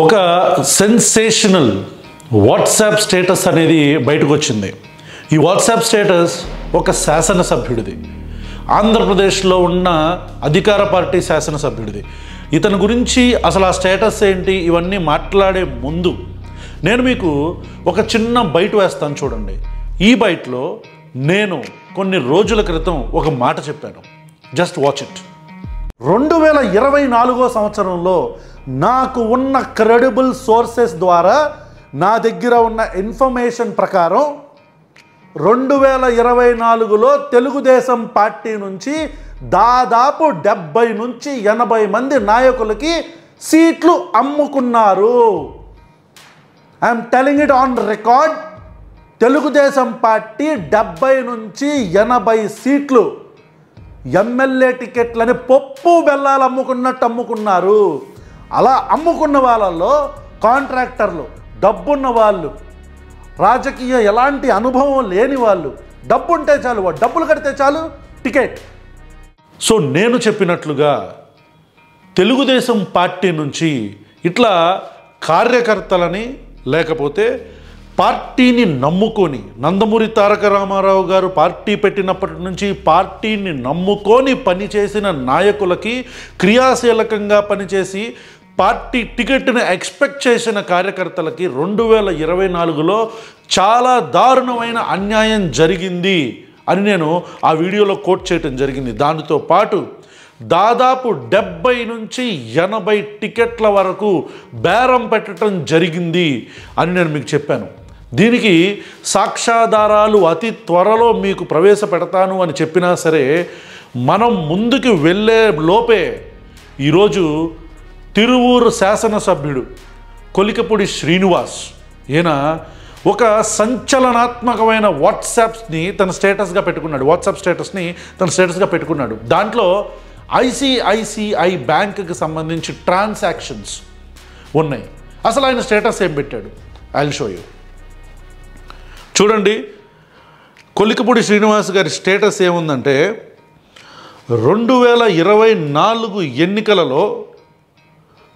ఒక sensational WhatsApp status అనేది బయటకు వచ్చింది. ఈ వాట్సాప్ స్టేటస్ ఒక శాసనసభ్యుడిది, ఆంధ్రప్రదేశ్లో ఉన్న అధికార పార్టీ శాసనసభ్యుడిది. ఇతని గురించి అసలు ఆ స్టేటస్ ఏంటి ఇవన్నీ మాట్లాడే ముందు నేను మీకు ఒక చిన్న బైట్ వేస్తాను చూడండి. ఈ బైట్లో నేను కొన్ని రోజుల క్రితం ఒక మాట చెప్పాను. Just watch it. 2024 సంవత్సరంలో నాకు ఉన్న క్రెడిబుల్ సోర్సెస్ ద్వారా నా దగ్గర ఉన్న ఇన్ఫర్మేషన్ ప్రకారం 2024లో తెలుగుదేశం పార్టీ నుంచి దాదాపు 70 నుంచి 80 మంది నాయకులకి సీట్లు అమ్ముకున్నారు. I'm telling it on record. Telugu Desam party 70 నుంచి 80 సీట్లు ఎమ్మెల్యే టికెట్లని పప్పు బెల్లాలు అమ్ముకున్నట్టు అమ్ముకున్నారు. అలా అమ్ముకున్న వాళ్ళల్లో కాంట్రాక్టర్లు, డబ్బున్న వాళ్ళు, రాజకీయ ఎలాంటి అనుభవం లేని వాళ్ళు, డబ్బు ఉంటే చాలు, డబ్బులు కడితే చాలు టికెట్. సో నేను చెప్పినట్లుగా తెలుగుదేశం పార్టీ నుంచి ఇట్లా కార్యకర్తలని లేకపోతే పార్టీని నమ్ముకొని, నందమూరి తారక రామారావు గారు పార్టీ పెట్టినప్పటి నుంచి పార్టీని నమ్ముకొని పనిచేసిన నాయకులకి, క్రియాశీలకంగా పనిచేసి పార్టీ టికెట్ని ఎక్స్పెక్ట్ చేసిన కార్యకర్తలకి 2024లో చాలా దారుణమైన అన్యాయం జరిగింది అని నేను ఆ వీడియోలో కోట్ చేయటం జరిగింది. దానితో పాటు దాదాపు 70 నుంచి 80 టికెట్ల వరకు బేరం పెట్టడం జరిగింది అని నేను మీకు చెప్పాను. దీనికి సాక్ష్యాధారాలు అతి త్వరలో మీకు ప్రవేశపెడతాను అని చెప్పినా సరే, మనం ముందుకు వెళ్ళే లోపే ఈరోజు తిరువూరు శాసనసభ్యుడు కొలికపూడి శ్రీనివాస్, ఈయన ఒక సంచలనాత్మకమైన వాట్సాప్ని తన స్టేటస్గా పెట్టుకున్నాడు. వాట్సాప్ స్టేటస్ని తన స్టేటస్గా పెట్టుకున్నాడు. దాంట్లో ఐసిఐసిఐ బ్యాంకుకి సంబంధించి ట్రాన్సాక్షన్స్ ఉన్నాయి. అసలు ఆయన స్టేటస్ ఏం పెట్టాడు ఐ విల్ షో యూ. చూడండి, కొలికపూడి శ్రీనివాస్ గారి స్టేటస్ ఏముందంటే, 2024 ఎన్నికలలో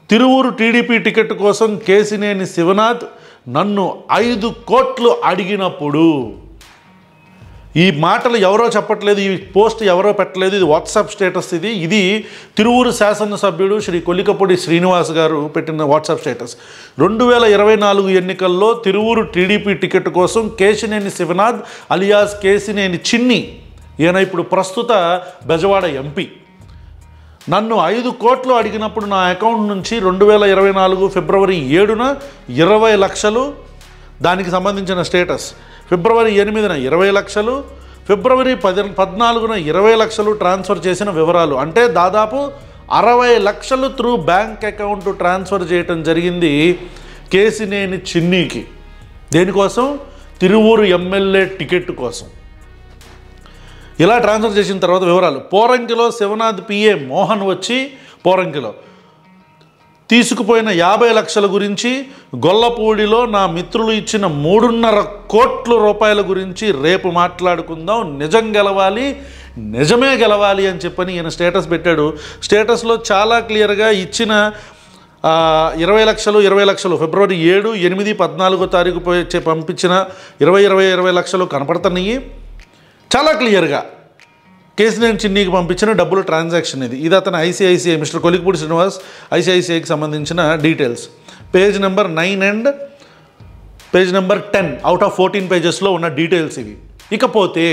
తిరువూరు టీడీపీ టికెట్ కోసం కేసినేని శివనాథ్ నన్ను 5 కోట్లు అడిగినప్పుడు, ఈ మాటలు ఎవరో చెప్పట్లేదు, ఈ పోస్ట్ ఎవరో పెట్టలేదు, ఇది వాట్సాప్ స్టేటస్. ఇది తిరువూరు శాసనసభ్యుడు శ్రీ కొలికపూడి శ్రీనివాస్ గారు పెట్టిన వాట్సాప్ స్టేటస్. 2024 ఎన్నికల్లో తిరువూరు టీడీపీ టికెట్ కోసం కేసినేని శివనాథ్ అలియాస్ కేసినేని చిన్ని, ఈయన ఇప్పుడు ప్రస్తుత బెజవాడ ఎంపీ, నన్ను 5 కోట్లు అడిగినప్పుడు నా అకౌంట్ నుంచి 2024 ఫిబ్రవరి 7న 20 లక్షలు, దానికి సంబంధించిన స్టేటస్ ఫిబ్రవరి 8న 20 లక్షలు, ఫిబ్రవరి 14న 20 లక్షలు ట్రాన్స్ఫర్ చేసిన వివరాలు. అంటే దాదాపు 60 లక్షలు త్రూ బ్యాంక్ అకౌంట్ ట్రాన్స్ఫర్ చేయటం జరిగింది కేసినేని చిన్నీకి. దేనికోసం? తిరువూరు ఎమ్మెల్యే టికెట్ కోసం. ఇలా ట్రాన్స్ఫర్ చేసిన తర్వాత వివరాలు, పోరంకిలో శివనాథ్ పిఏ మోహన్ వచ్చి పోరంకిలో తీసుకుపోయిన 50 లక్షల గురించి, గొల్లపూడిలో నా మిత్రులు ఇచ్చిన 3.5 కోట్ల రూపాయల గురించి రేపు మాట్లాడుకుందాం, నిజం గెలవాలి, నిజమే గెలవాలి అని చెప్పని ఈయన స్టేటస్ పెట్టాడు. స్టేటస్లో చాలా క్లియర్గా ఇచ్చిన 20 లక్షలు ఫిబ్రవరి 7, 8, 14 తారీఖు పంపించిన 20 లక్షలు కనపడుతున్నాయి. చాలా క్లియర్గా కేసినేని చిన్నీకి పంపించిన డబ్బులు ట్రాన్సాక్షన్ ఇది అతను ఐసిఐసిఐ మిస్టర్ కొలికపూడి శ్రీనివాస్ ఐసిఐసిఐకి సంబంధించిన details. Page number 9 and page number 10 out of 14 పేజెస్లో ఉన్న డీటెయిల్స్ ఇవి. ఇకపోతే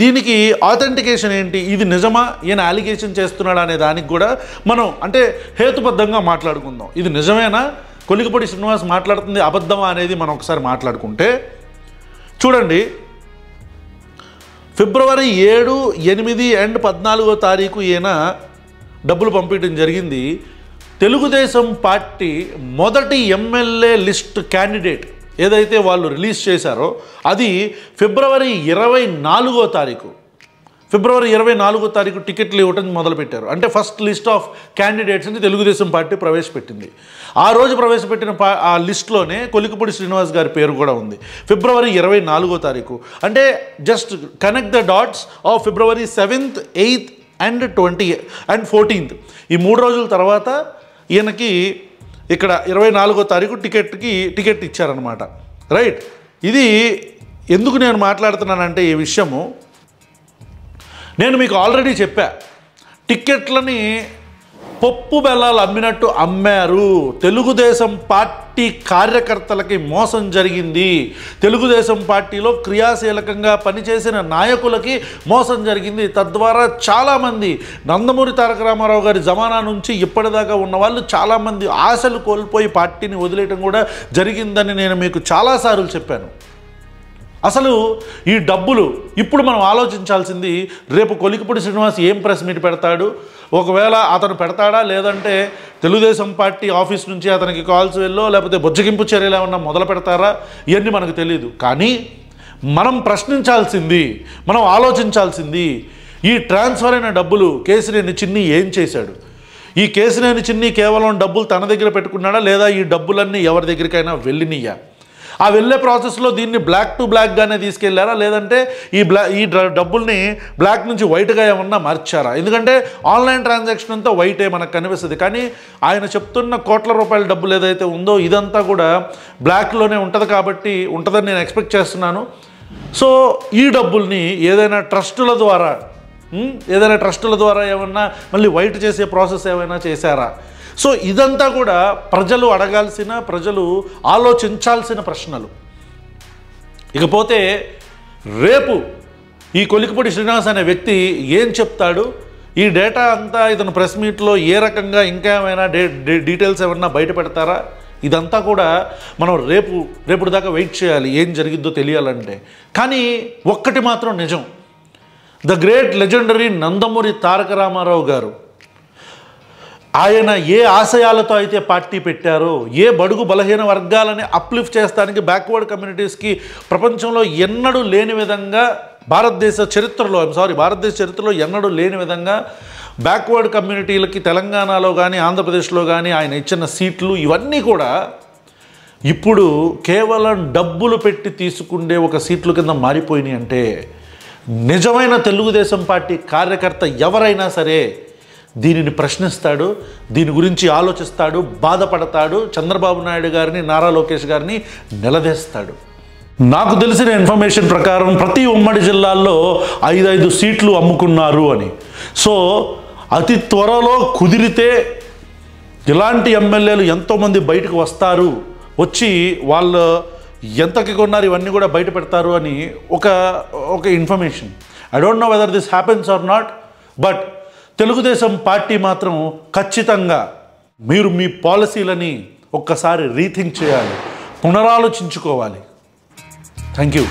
దీనికి ఆథెంటికేషన్ ఏంటి, ఇది నిజమా, ఈయన అలిగేషన్ చేస్తున్నాడా అనే దానికి కూడా మనం అంటే హేతుబద్ధంగా మాట్లాడుకుందాం. ఇది నిజమేనా, కొలికపూడి శ్రీనివాస్ మాట్లాడుతుంది అబద్ధమా అనేది మనం ఒకసారి మాట్లాడుకుంటే, చూడండి, ఫిబ్రవరి 7, 8 అండ్ 14 తారీఖు ఈయన డబ్బులు పంపించడం జరిగింది. తెలుగుదేశం పార్టీ మొదటి ఎమ్మెల్యే లిస్ట్ క్యాండిడేట్ ఏదైతే వాళ్ళు రిలీజ్ చేశారో అది ఫిబ్రవరి 24 తారీఖు. ఫిబ్రవరి 24 తారీఖు టికెట్లు ఇవ్వటం మొదలుపెట్టారు. అంటే ఫస్ట్ లిస్ట్ ఆఫ్ క్యాండిడేట్స్ని తెలుగుదేశం పార్టీ ప్రవేశపెట్టింది. ఆ రోజు ప్రవేశపెట్టిన ఆ లిస్టులోనే కొలికపూడి శ్రీనివాస్ గారి పేరు కూడా ఉంది. ఫిబ్రవరి 24 తారీఖు అంటే just connect the dots of February 7th, 8th and 20th and 14th. ఈ 3 రోజుల తర్వాత ఈయనకి ఇక్కడ 24వ తారీఖు టికెట్ ఇచ్చారనమాట. రైట్. ఇది ఎందుకు నేను మాట్లాడుతున్నానంటే ఈ విషయము నేను మీకు ఆల్రెడీ చెప్పా. టిక్కెట్లని పప్పు బెల్లాలు అమ్మినట్టు అమ్మారు. తెలుగుదేశం పార్టీ కార్యకర్తలకి మోసం జరిగింది. తెలుగుదేశం పార్టీలో క్రియాశీలకంగా పనిచేసిన నాయకులకి మోసం జరిగింది. తద్వారా చాలామంది నందమూరి తారక రామారావు గారి జమానా నుంచి ఇప్పటిదాకా ఉన్న వాళ్ళు చాలామంది ఆశలు కోల్పోయి పార్టీని వదిలేయడం కూడా జరిగిందని నేను మీకు చాలాసార్లు చెప్పాను. అసలు ఈ డబ్బులు ఇప్పుడు మనం ఆలోచించాల్సింది, రేపు కొలికిపూడి శ్రీనివాస్ ఏం ప్రెస్ మీట్ పెడతాడు, ఒకవేళ అతను పెడతాడా లేదంటే తెలుగుదేశం పార్టీ ఆఫీస్ నుంచి అతనికి కాల్స్ వెళ్ళో లేకపోతే బొజ్జగింపు చర్యలు ఏమన్నా మొదలు పెడతారా, ఇవన్నీ మనకు తెలియదు. కానీ మనం ప్రశ్నించాల్సింది, మనం ఆలోచించాల్సింది, ఈ ట్రాన్స్ఫర్ అయిన డబ్బులు కేశినేని చిన్ని ఏం చేశాడు? ఈ కేశినేని చిన్ని కేవలం డబ్బులు తన దగ్గర పెట్టుకున్నాడా లేదా ఈ డబ్బులన్నీ ఎవరి దగ్గరికైనా వెళ్ళినయ్యా? ఆ వెళ్ళే ప్రాసెస్లో దీన్ని బ్లాక్ టు బ్లాక్గానే తీసుకెళ్లారా లేదంటే ఈ డబ్బుల్ని బ్లాక్ నుంచి వైట్గా ఏమన్నా మార్చారా? ఎందుకంటే ఆన్లైన్ ట్రాన్సాక్షన్ అంతా వైటే మనకు కనిపిస్తుంది. కానీ ఆయన చెప్తున్న కోట్ల రూపాయల డబ్బులు ఏదైతే ఉందో ఇదంతా కూడా బ్లాక్లోనే ఉంటుంది కాబట్టి ఉంటుందని నేను ఎక్స్పెక్ట్ చేస్తున్నాను. సో ఈ డబ్బుల్ని ఏదైనా ట్రస్టుల ద్వారా ఏమన్నా మళ్ళీ వైట్ చేసే ప్రాసెస్ ఏమైనా చేశారా? సో ఇదంతా కూడా ప్రజలు అడగాల్సిన, ప్రజలు ఆలోచించాల్సిన ప్రశ్నలు. ఇకపోతే రేపు ఈ కొలికిపూడి శ్రీనివాస్ అనే వ్యక్తి ఏం చెప్తాడు, ఈ డేటా అంతా ఇతను ప్రెస్ మీట్లో ఏ రకంగా ఇంకా ఏమైనా డీటెయిల్స్ ఏమన్నా బయట పెడతారా? ఇదంతా కూడా మనం రేపు దాకా వెయిట్ చేయాలి ఏం జరిగిద్దో తెలియాలంటే. కానీ ఒక్కటి మాత్రం నిజం, the great legendary Nandamuri Taraka Ramarao గారు ఆయన ఏ ఆశయాలతో అయితే పార్టీ పెట్టారో, ఏ బడుగు బలహీన వర్గాలని అప్లిఫ్ట్ చేస్తానికి బ్యాక్వర్డ్ కమ్యూనిటీస్కి ప్రపంచంలో ఎన్నడూ లేని విధంగా భారతదేశ చరిత్రలో ఎన్నడూ లేని విధంగా బ్యాక్వర్డ్ కమ్యూనిటీలకి తెలంగాణలో కానీ ఆంధ్రప్రదేశ్లో కానీ ఆయన ఇచ్చిన సీట్లు ఇవన్నీ కూడా ఇప్పుడు కేవలం డబ్బులు పెట్టి తీసుకుండే ఒక సీట్ల కింద మారిపోయినాయి. అంటే నిజమైన తెలుగుదేశం పార్టీ కార్యకర్త ఎవరైనా సరే దీనిని ప్రశ్నిస్తాడు, దీని గురించి ఆలోచిస్తాడు, బాధపడతాడు, చంద్రబాబు నాయుడు గారిని, నారా లోకేష్ గారిని నిలదీస్తాడు. నాకు తెలిసిన ఇన్ఫర్మేషన్ ప్రకారం ప్రతి ఉమ్మడి జిల్లాల్లో 5 సీట్లు అమ్ముకున్నారు అని. సో అతి త్వరలో కుదిరితే ఇలాంటి ఎమ్మెల్యేలు ఎంతోమంది బయటకు వస్తారు, వచ్చి వాళ్ళు ఎంతకి కొన్నారు ఇవన్నీ కూడా బయట పెడతారు అని ఒక information. I don't know whether this happens or not, but Telugu Desam party మాత్రం ఖచ్చితంగా మీరు మీ పాలసీలని ఒక్కసారి రీథింక్ చేయాలి, పునరాలోచించుకోవాలి. Thank you.